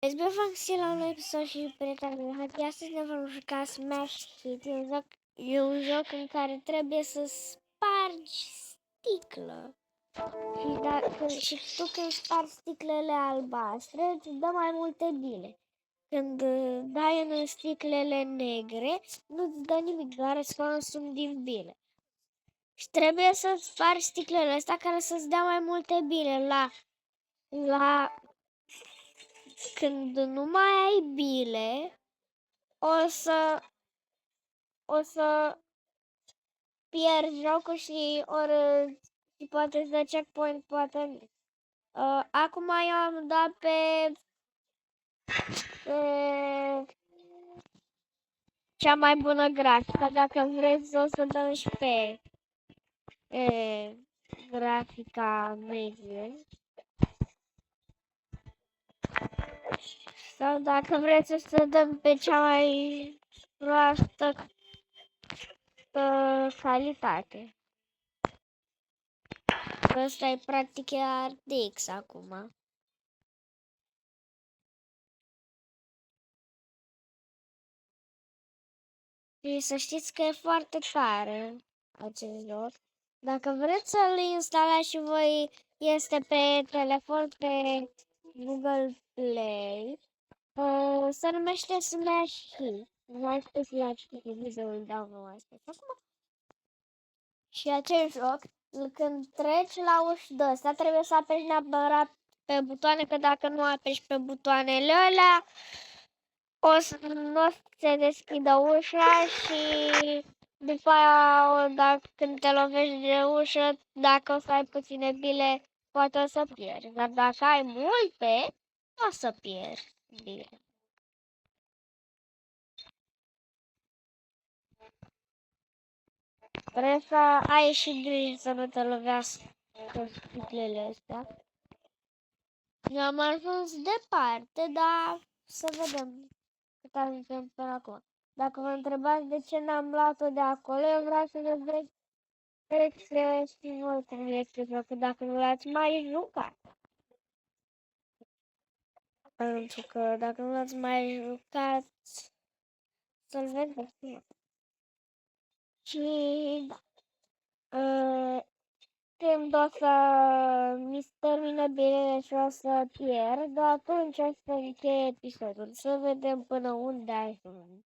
Bine v-am la un episod și prietenii. Hai, astăzi ne vom juca Smash Hit. E un joc în care trebuie să spargi sticlă. Și tu când spargi sticlele albastre, îți dă mai multe bile. Când dai în sticlele negre, nu-ți dă nimic, doar îți consumi din bile. Și trebuie să spargi sticlele astea care să-ți dea mai multe bile. Când nu mai ai bile, o să pierzi jocul și ori și poate să dă checkpoint, poate nu. Acum eu am dat pe cea mai bună grafică. Dacă vreți, o să dăm și pe grafica medie. Sau dacă vreți, o să dăm pe cea mai proastă calitate. Ăsta e practic RTX acum. Și să știți că e foarte tare acest joc. Dacă vreți să-l instalați și voi, este pe telefon, pe Google Play. Se numește Smash Hit. Mai spus la videoul dau mai spus acum. Și acest joc, când treci la uși de ăsta, trebuie să apeși neapărat pe butoane, că dacă nu apeși pe butoanele alea, nu o să se deschidă ușa și după aia, când te lovești de ușă, dacă o să ai puține bile, poate o să pierzi. Dar dacă ai multe, o să pierzi bile. Trebuie să ai și grijă să nu te lovească sticlele astea. Eu am ajuns departe, dar să vedem cât ajungem până acum. Dacă vă întrebați de ce n-am luat-o de acolo, eu vreau să vedeți să știți voi cum este jocul, dacă nu l-ați mai jucat. Pentru că dacă nu l-ați mai jucat, să-l vedeți. Și da. Când o să mi se termine bine și o să pierd, atunci o să încheie episodul. Să vedem până unde ajung.